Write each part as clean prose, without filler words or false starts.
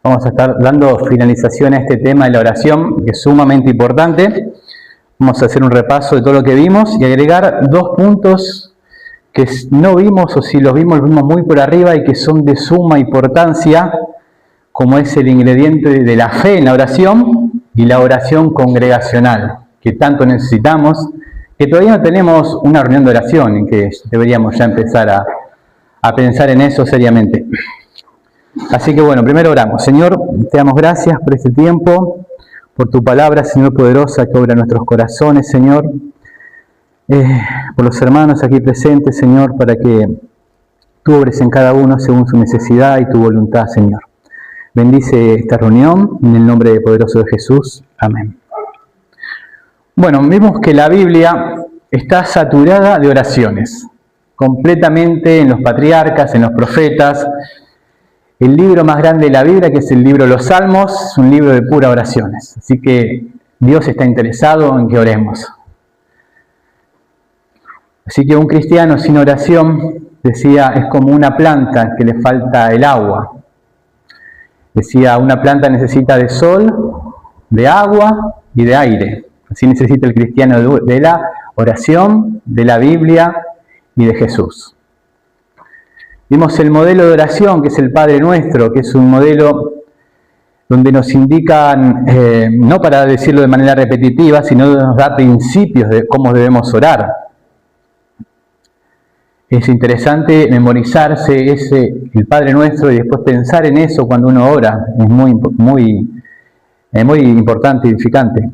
Vamos a estar dando finalización a este tema de la oración, que es sumamente importante. Vamos a hacer un repaso de todo lo que vimos y agregar dos puntos que no vimos, o si los vimos muy por arriba y que son de suma importancia, como es el ingrediente de la fe en la oración y la oración congregacional, que tanto necesitamos, que todavía no tenemos una reunión de oración y que deberíamos ya empezar a pensar en eso seriamente. Así que bueno, primero oramos. Señor, te damos gracias por este tiempo, por tu palabra, Señor, poderosa que obra en nuestros corazones, Señor, por los hermanos aquí presentes, Señor, para que tú obres en cada uno según su necesidad y tu voluntad, Señor. Bendice esta reunión en el nombre poderoso de Jesús. Amén. Bueno, vimos que la Biblia está saturada de oraciones, completamente en los patriarcas, en los profetas. El libro más grande de la Biblia, que es el libro de los Salmos, es un libro de puras oraciones. Así que Dios está interesado en que oremos. Así que un cristiano sin oración, decía, es como una planta que le falta el agua. Decía, una planta necesita de sol, de agua y de aire. Así necesita el cristiano de la oración, de la Biblia y de Jesús. Vimos el modelo de oración, que es el Padre Nuestro, que es un modelo donde nos indican, no para decirlo de manera repetitiva, sino nos da principios de cómo debemos orar. Es interesante memorizarse el Padre Nuestro y después pensar en eso cuando uno ora. Es muy importante y edificante.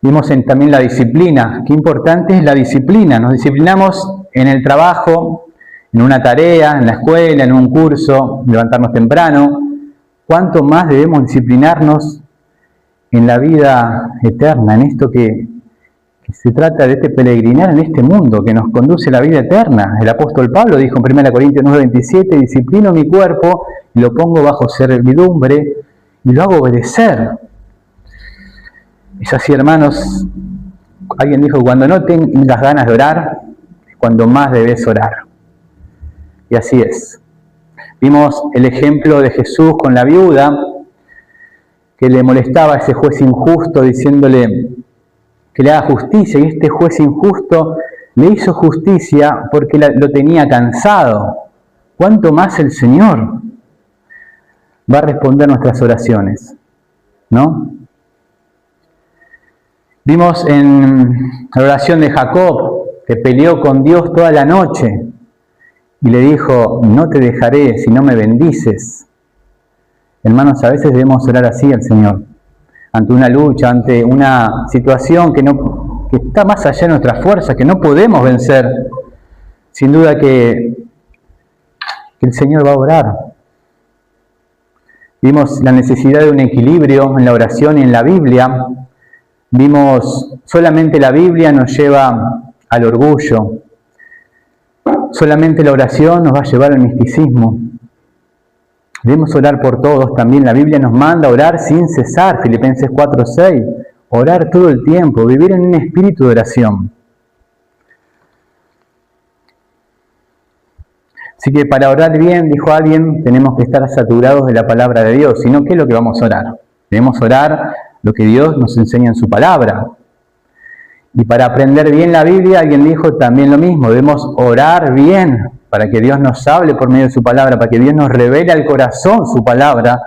Vimos también la disciplina. Qué importante es la disciplina. Nos disciplinamos en el trabajo, en una tarea, en la escuela, en un curso, levantarnos temprano. ¿Cuánto más debemos disciplinarnos en la vida eterna, en esto que se trata de este peregrinar en este mundo que nos conduce a la vida eterna? El apóstol Pablo dijo en 1 Corintios 9:27, disciplino mi cuerpo y lo pongo bajo servidumbre y lo hago obedecer. Es así, hermanos. Alguien dijo, cuando no tengas ganas de orar, es cuando más debes orar. Y así es. Vimos el ejemplo de Jesús con la viuda, que le molestaba a ese juez injusto diciéndole que le haga justicia, y este juez injusto le hizo justicia porque lo tenía cansado. ¿Cuánto más el Señor va a responder nuestras oraciones? ¿No? Vimos en la oración de Jacob, que peleó con Dios toda la noche, y le dijo, no te dejaré si no me bendices. Hermanos, a veces debemos orar así al Señor, ante una lucha, ante una situación que está más allá de nuestras fuerzas, que no podemos vencer. Sin duda que el Señor va a orar. Vimos la necesidad de un equilibrio en la oración y en la Biblia. Vimos, solamente la Biblia nos lleva al orgullo. Solamente la oración nos va a llevar al misticismo. Debemos orar por todos también. La Biblia nos manda a orar sin cesar, Filipenses 4:6. Orar todo el tiempo, vivir en un espíritu de oración. Así que para orar bien, dijo alguien, tenemos que estar saturados de la palabra de Dios. Si no, ¿qué es lo que vamos a orar? Debemos orar lo que Dios nos enseña en su palabra. Y para aprender bien la Biblia, alguien dijo también lo mismo, debemos orar bien para que Dios nos hable por medio de su palabra, para que Dios nos revele al corazón su palabra,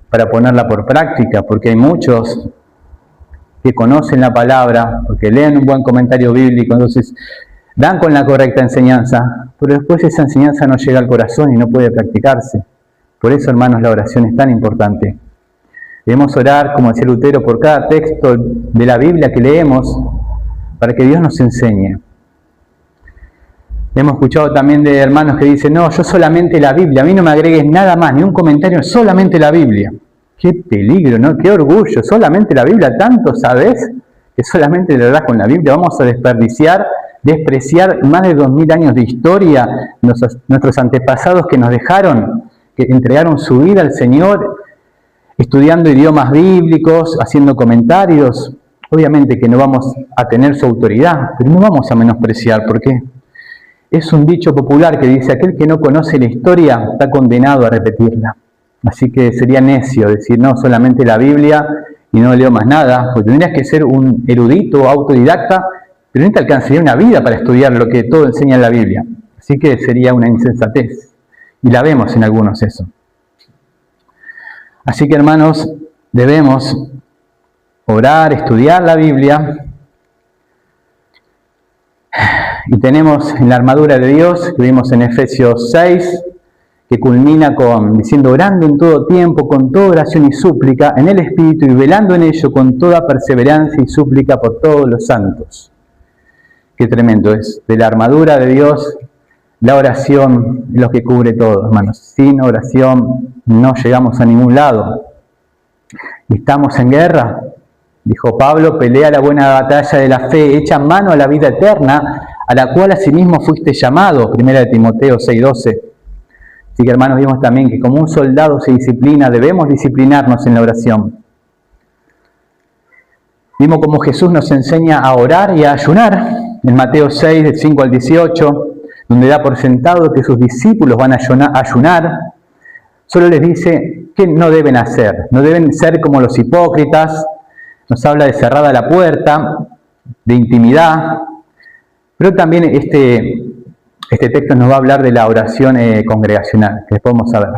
para ponerla por práctica, porque hay muchos que conocen la palabra, porque leen un buen comentario bíblico, entonces dan con la correcta enseñanza, pero después esa enseñanza no llega al corazón y no puede practicarse. Por eso, hermanos, la oración es tan importante. Debemos orar, como decía Lutero, por cada texto de la Biblia que leemos, para que Dios nos enseñe. Hemos escuchado también de hermanos que dicen, no, yo solamente la Biblia, a mí no me agregues nada más, ni un comentario, solamente la Biblia. Qué peligro, ¿no? Qué orgullo, solamente la Biblia, tanto sabes que solamente le das con la Biblia. Vamos a despreciar más de 2000 años de historia, nuestros antepasados que nos dejaron, que entregaron su vida al Señor, estudiando idiomas bíblicos, haciendo comentarios. Obviamente que no vamos a tener su autoridad, pero no vamos a menospreciar. ¿Por qué? Es un dicho popular que dice, aquel que no conoce la historia está condenado a repetirla. Así que sería necio decir, no, solamente la Biblia y no leo más nada, porque tendrías que ser un erudito, autodidacta, pero no te alcanzaría una vida para estudiar lo que todo enseña en la Biblia. Así que sería una insensatez. Y la vemos en algunos eso. Así que, hermanos, debemos orar, estudiar la Biblia. Y tenemos en la armadura de Dios, que vimos en Efesios 6, que culmina diciendo, orando en todo tiempo, con toda oración y súplica, en el Espíritu, y velando en ello con toda perseverancia y súplica por todos los santos. Qué tremendo es. De la armadura de Dios, la oración es lo que cubre todo, hermanos. Sin oración no llegamos a ningún lado. Y estamos en guerra. Dijo Pablo, pelea la buena batalla de la fe, echa mano a la vida eterna, a la cual asimismo fuiste llamado. 1 Timoteo 6:12. Así que, hermanos, vimos también que como un soldado se disciplina, debemos disciplinarnos en la oración. Vimos cómo Jesús nos enseña a orar y a ayunar. En Mateo 6, del 5 al 18, donde da por sentado que sus discípulos van a ayunar, solo les dice qué no deben hacer. No deben ser como los hipócritas. Nos habla de cerrada la puerta, de intimidad, pero también este texto nos va a hablar de la oración congregacional, que después vamos a ver.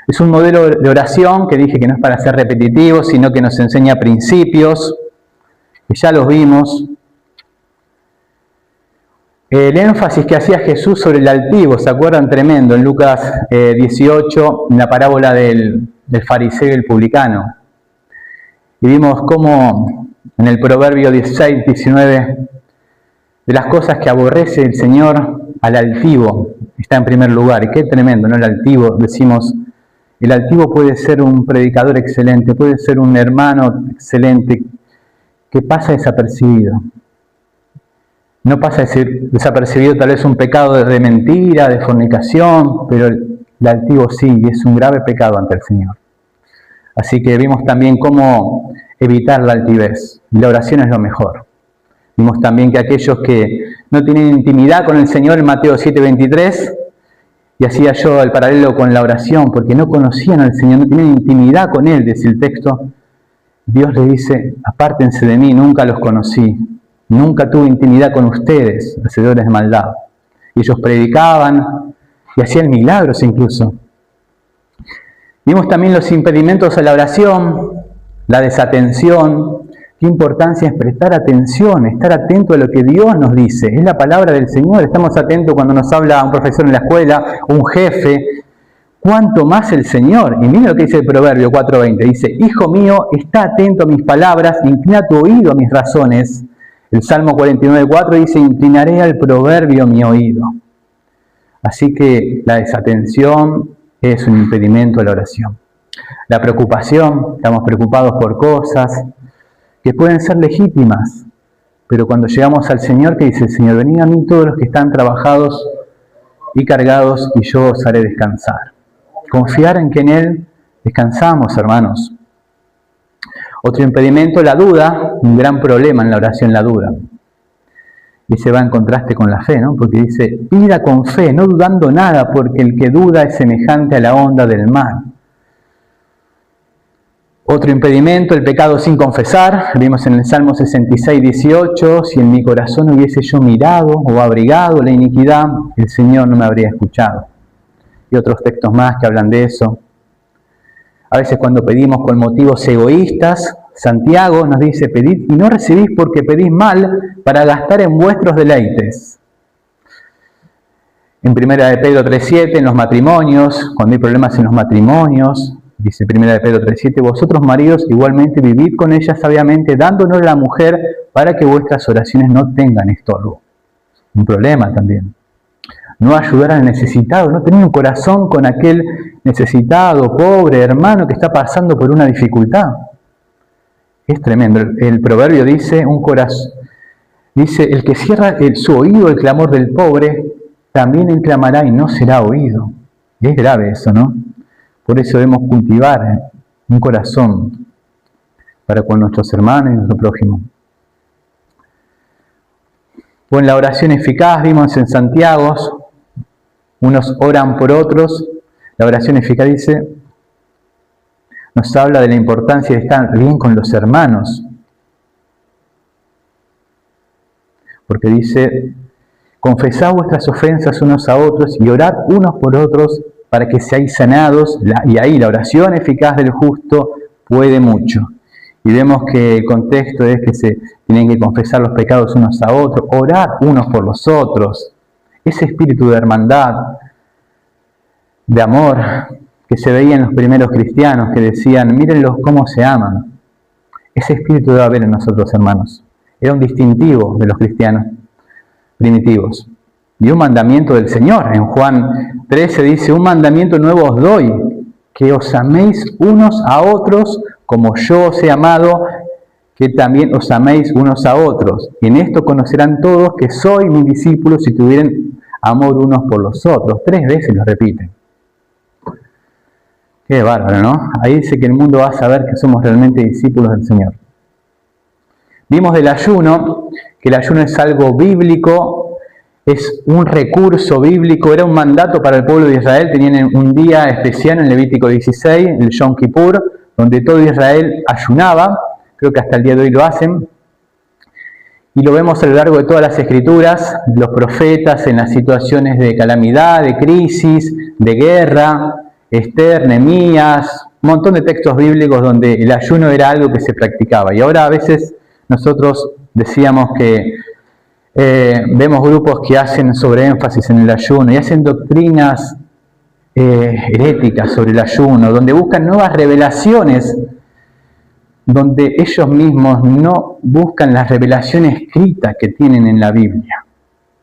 Es un modelo de oración que dije que no es para ser repetitivo, sino que nos enseña principios, que ya los vimos. El énfasis que hacía Jesús sobre el altivo, ¿se acuerdan? Tremendo, en Lucas 18, en la parábola del fariseo y el publicano. Y vimos cómo en el Proverbio 16, 19, de las cosas que aborrece el Señor, al altivo está en primer lugar. Y qué tremendo, ¿no? El altivo, decimos, el altivo puede ser un predicador excelente, puede ser un hermano excelente, que pasa desapercibido. No pasa desapercibido tal vez un pecado de mentira, de fornicación, pero el altivo sí, y es un grave pecado ante el Señor. Así que vimos también cómo evitar la altivez. La oración es lo mejor. Vimos también que aquellos que no tienen intimidad con el Señor en Mateo 7:23, y hacía yo el paralelo con la oración, porque no conocían al Señor, no tenían intimidad con Él, dice el texto. Dios les dice, apártense de mí, nunca los conocí, nunca tuve intimidad con ustedes, hacedores de maldad. Y ellos predicaban y hacían milagros incluso. Vimos también los impedimentos a la oración, la desatención. Qué importancia es prestar atención, estar atento a lo que Dios nos dice. Es la palabra del Señor. Estamos atentos cuando nos habla un profesor en la escuela, un jefe. ¿Cuánto más el Señor? Y miren lo que dice el Proverbio 4:20. Dice, hijo mío, está atento a mis palabras, inclina tu oído a mis razones. El Salmo 49:4 dice, inclinaré al proverbio mi oído. Así que la desatención es un impedimento a la oración. La preocupación, estamos preocupados por cosas que pueden ser legítimas, pero cuando llegamos al Señor, ¿qué dice el Señor? Venid a mí todos los que están trabajados y cargados, y yo os haré descansar. Confiar en que en Él descansamos, hermanos. Otro impedimento, la duda, un gran problema en la oración, la duda. Y se va en contraste con la fe, ¿no? Porque dice, pida con fe, no dudando nada, porque el que duda es semejante a la onda del mar. Otro impedimento, el pecado sin confesar. Vimos en el Salmo 66:18, si en mi corazón hubiese yo mirado o abrigado la iniquidad, el Señor no me habría escuchado. Y otros textos más que hablan de eso. A veces cuando pedimos con motivos egoístas, Santiago nos dice, pedid y no recibís porque pedís mal para gastar en vuestros deleites. En 1 Pedro 3:7, en los matrimonios, cuando hay problemas en los matrimonios, dice 1 Pedro 3:7, vosotros maridos igualmente vivid con ella sabiamente, dando honor a la mujer para que vuestras oraciones no tengan estorbo. Un problema también. No ayudar al necesitado, no tener un corazón con aquel necesitado, pobre, hermano que está pasando por una dificultad. Es tremendo. El proverbio dice, dice, el que cierra su oído el clamor del pobre, también él clamará y no será oído. Y es grave eso, ¿no? Por eso debemos cultivar un corazón para con nuestros hermanos y nuestro prójimo. O en la oración eficaz, vimos en Santiago, unos oran por otros. La oración eficaz nos habla de la importancia de estar bien con los hermanos. Porque dice, confesad vuestras ofensas unos a otros y orad unos por otros para que seáis sanados. Y ahí la oración eficaz del justo puede mucho. Y vemos que el contexto es que se tienen que confesar los pecados unos a otros, orar unos por los otros. Ese espíritu de hermandad, de amor, que se veía en los primeros cristianos, que decían, mírenlos cómo se aman. Ese espíritu debe haber en nosotros, hermanos. Era un distintivo de los cristianos primitivos. Y un mandamiento del Señor. En Juan 13 dice, un mandamiento nuevo os doy, que os améis unos a otros como yo os he amado, que también os améis unos a otros. Y en esto conocerán todos que sois mis discípulos si tuvieran amor unos por los otros. 3 veces lo repiten. Qué bárbaro, ¿no? Ahí dice que el mundo va a saber que somos realmente discípulos del Señor. Vimos del ayuno, que el ayuno es algo bíblico, es un recurso bíblico, era un mandato para el pueblo de Israel. Tenían un día especial en Levítico 16, el Yom Kippur, donde todo Israel ayunaba. Creo que hasta el día de hoy lo hacen. Y lo vemos a lo largo de todas las Escrituras, los profetas en las situaciones de calamidad, de crisis, de guerra, Esther, Nehemías, un montón de textos bíblicos donde el ayuno era algo que se practicaba. Y ahora a veces nosotros decíamos que vemos grupos que hacen sobreénfasis en el ayuno y hacen doctrinas heréticas sobre el ayuno, donde buscan nuevas revelaciones, donde ellos mismos no buscan las revelaciones escritas que tienen en la Biblia.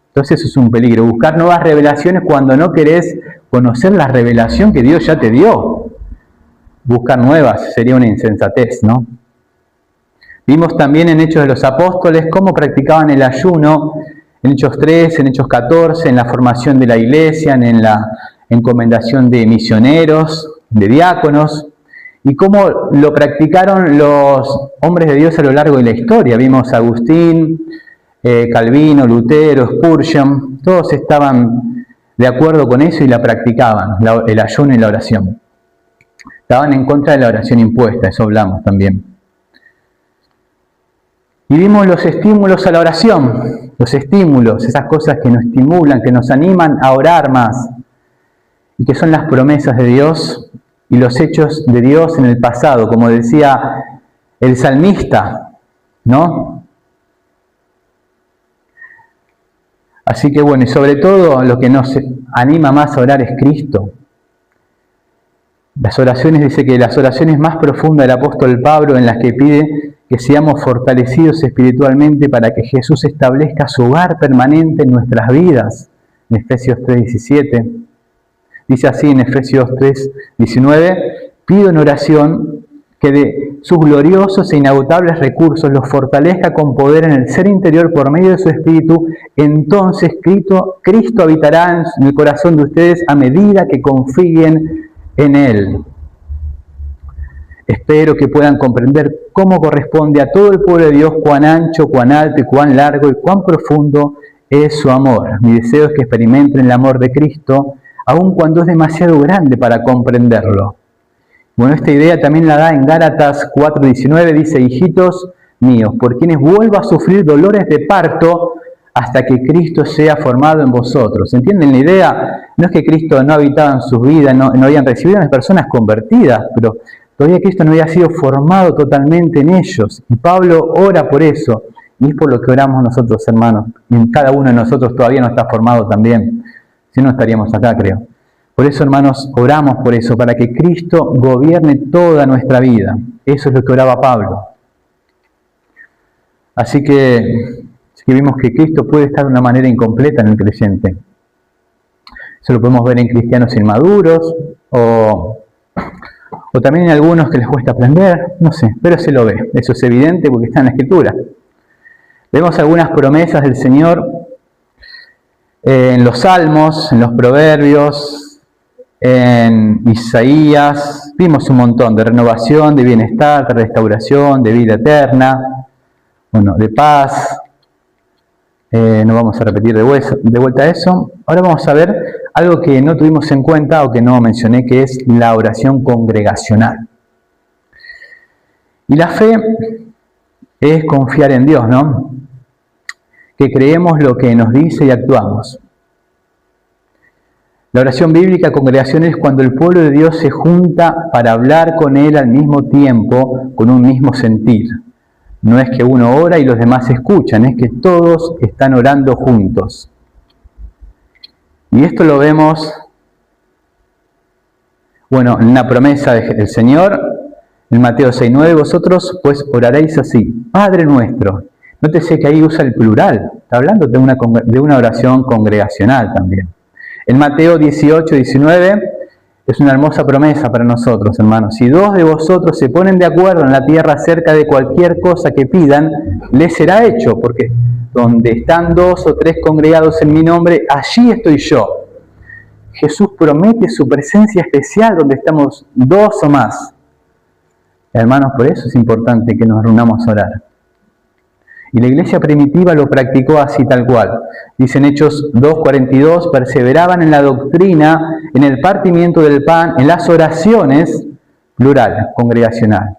Entonces eso es un peligro, buscar nuevas revelaciones cuando no querés conocer la revelación que Dios ya te dio. Buscar nuevas sería una insensatez, ¿no? Vimos también en Hechos de los Apóstoles cómo practicaban el ayuno, en Hechos 3, en Hechos 14, en la formación de la iglesia, en la encomendación de misioneros, de diáconos, y cómo lo practicaron los hombres de Dios a lo largo de la historia. Vimos a Agustín, Calvino, Lutero, Spurgeon, todos estaban de acuerdo con eso y la practicaban, el ayuno y la oración. Estaban en contra de la oración impuesta, eso hablamos también. Y vimos los estímulos a la oración, los estímulos, esas cosas que nos estimulan, que nos animan a orar más, y que son las promesas de Dios y los hechos de Dios en el pasado, como decía el salmista, ¿no? Así que bueno, y sobre todo lo que nos anima más a orar es Cristo. Las oraciones, dice que las oraciones más profundas del apóstol Pablo, en las que pide que seamos fortalecidos espiritualmente para que Jesús establezca su hogar permanente en nuestras vidas. En Efesios 3:17. Dice así en Efesios 3:19, pido en oración que de sus gloriosos e inagotables recursos los fortalezca con poder en el ser interior por medio de su Espíritu. Entonces Cristo habitará en el corazón de ustedes a medida que confíen en Él. Espero que puedan comprender cómo corresponde a todo el pueblo de Dios cuán ancho, cuán alto y cuán largo y cuán profundo es su amor. Mi deseo es que experimenten el amor de Cristo, aun cuando es demasiado grande para comprenderlo. Bueno, esta idea también la da en Gálatas 4:19, dice, hijitos míos, por quienes vuelvo a sufrir dolores de parto hasta que Cristo sea formado en vosotros. ¿Entienden la idea? No es que Cristo no habitaba en sus vidas, no habían recibido a las personas convertidas, pero todavía Cristo no había sido formado totalmente en ellos. Y Pablo ora por eso, y es por lo que oramos nosotros, hermanos. Y cada uno de nosotros todavía no está formado también. Si no, estaríamos acá, creo. Por eso, hermanos, oramos por eso, para que Cristo gobierne toda nuestra vida. Eso es lo que oraba Pablo. Así que vimos que Cristo puede estar de una manera incompleta en el creyente. Eso lo podemos ver en cristianos inmaduros, o también en algunos que les cuesta aprender, no sé, pero se lo ve. Eso es evidente porque está en la Escritura. Vemos algunas promesas del Señor en los Salmos, en los Proverbios, en Isaías. Vimos un montón de renovación, de bienestar, de restauración, de vida eterna, bueno, de paz. No vamos a repetir de vuelta eso. Ahora vamos a ver algo que no tuvimos en cuenta o que no mencioné, que es la oración congregacional. Y la fe es confiar en Dios, ¿no? Que creemos lo que nos dice y actuamos. La oración bíblica congregacional es cuando el pueblo de Dios se junta para hablar con Él al mismo tiempo, con un mismo sentir. No es que uno ora y los demás escuchan, es que todos están orando juntos. Y esto lo vemos, en la promesa del Señor, en Mateo 6:9, vosotros pues oraréis así, Padre nuestro. Nótese que ahí usa el plural, está hablando de una oración congregacional también. En Mateo 18:19 es una hermosa promesa para nosotros, hermanos. Si dos de vosotros se ponen de acuerdo en la tierra acerca de cualquier cosa que pidan, les será hecho, porque donde están 2 o 3 congregados en mi nombre, allí estoy yo. Jesús promete su presencia especial donde estamos 2 o más. Hermanos, por eso es importante que nos reunamos a orar. Y la iglesia primitiva lo practicó así tal cual. Dice en Hechos 2:42, perseveraban en la doctrina, en el partimiento del pan, en las oraciones, plural, congregacional.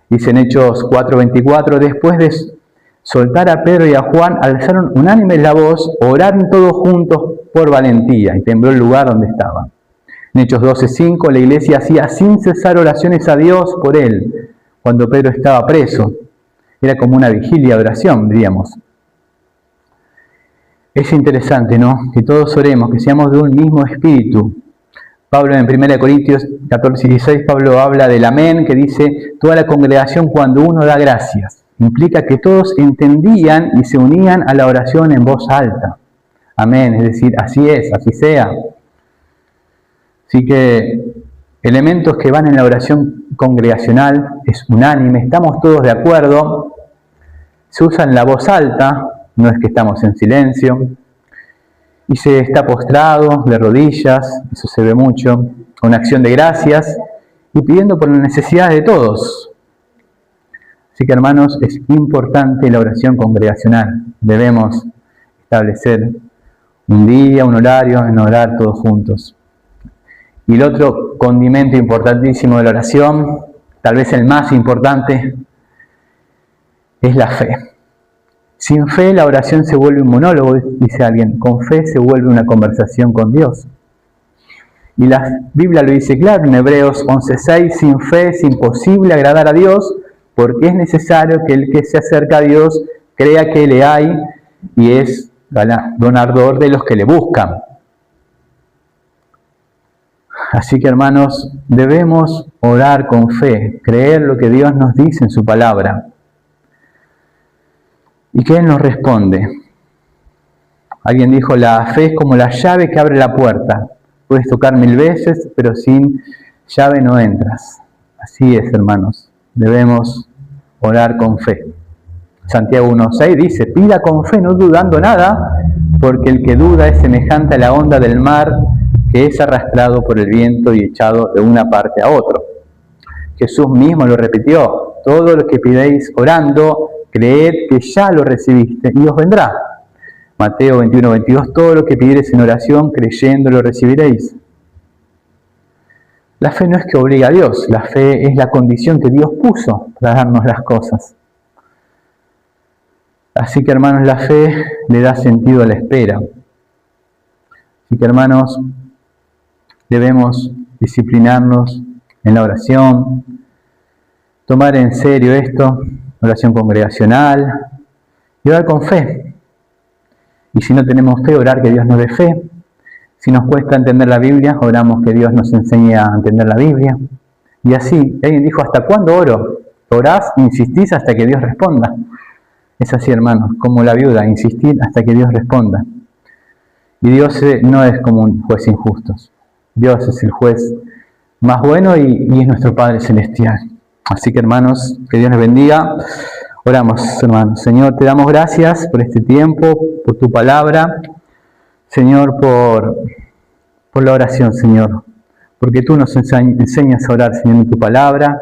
Dice en Hechos 4:24, después de soltar a Pedro y a Juan, alzaron unánimes la voz, oraron todos juntos por valentía, y tembló el lugar donde estaban. En Hechos 12:5, la iglesia hacía sin cesar oraciones a Dios por él, cuando Pedro estaba preso. Era como una vigilia de oración, diríamos. Es interesante, ¿no? Que todos oremos, que seamos de un mismo espíritu. Pablo en 1 Corintios 14:16, Pablo habla del amén, que dice, toda la congregación cuando uno da gracias. Implica que todos entendían y se unían a la oración en voz alta. Amén, es decir, así es, así sea. Así que elementos que van en la oración congregacional es unánime, estamos todos de acuerdo, se usa en la voz alta, no es que estamos en silencio, y se está postrado, de rodillas, eso se ve mucho, con acción de gracias y pidiendo por las necesidades de todos. Así que hermanos, es importante la oración congregacional, debemos establecer un día, un horario, en orar todos juntos. Y el otro condimento importantísimo de la oración, tal vez el más importante, es la fe. Sin fe la oración se vuelve un monólogo, dice alguien. Con fe se vuelve una conversación con Dios. Y la Biblia lo dice claro en Hebreos 11:6, sin fe es imposible agradar a Dios, porque es necesario que el que se acerca a Dios crea que le hay y es galardonador de los que le buscan. Así que hermanos, debemos orar con fe, creer lo que Dios nos dice en su palabra y que Él nos responde. Alguien dijo, la fe es como la llave que abre la puerta. Puedes tocar 1000 veces, pero sin llave no entras. Así es, hermanos, debemos orar con fe. Santiago 1:6 dice, pida con fe, no dudando nada, porque el que duda es semejante a la onda del mar, que es arrastrado por el viento y echado de una parte a otra. Jesús mismo lo repitió, todo lo que pidéis orando, creed que ya lo recibiste y os vendrá. Mateo 21:22, todo lo que pidiereis en oración, creyendo lo recibiréis. La fe no es que obliga a Dios, la fe es la condición que Dios puso para darnos las cosas. Así que hermanos, la fe le da sentido a la espera. Así que hermanos, debemos disciplinarnos en la oración, tomar en serio esto, oración congregacional, y orar con fe. Y si no tenemos fe, orar que Dios nos dé fe. Si nos cuesta entender la Biblia, oramos que Dios nos enseñe a entender la Biblia. Y así, alguien dijo, ¿hasta cuándo oro? Orás, insistís hasta que Dios responda. Es así, hermanos, como la viuda, insistir hasta que Dios responda. Y Dios no es como un juez injusto. Dios es el juez más bueno y es nuestro Padre Celestial. Así que hermanos, que Dios les bendiga. Oramos, hermanos. Señor, te damos gracias por este tiempo, por tu palabra. Señor, por la oración, Señor. Porque tú nos enseñas a orar, Señor, en tu palabra.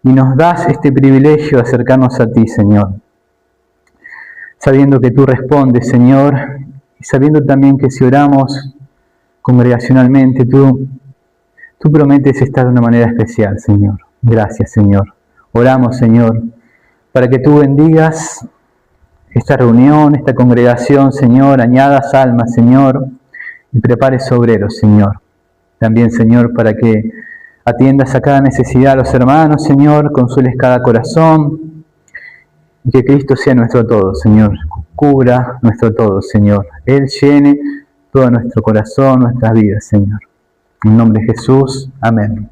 Y nos das este privilegio de acercarnos a ti, Señor. sabiendo que tú respondes, Señor, y sabiendo también que si oramos congregacionalmente, tú prometes estar de una manera especial, Señor. Gracias, Señor. Oramos, Señor, para que tú bendigas esta reunión, esta congregación, Señor, añadas almas, Señor, y prepares obreros, Señor. También, Señor, para que atiendas a cada necesidad de los hermanos, Señor, consueles cada corazón, y que Cristo sea nuestro todo, Señor. Cubra nuestro todo, Señor. Él llene todo nuestro corazón, nuestras vidas, Señor. En nombre de Jesús, amén.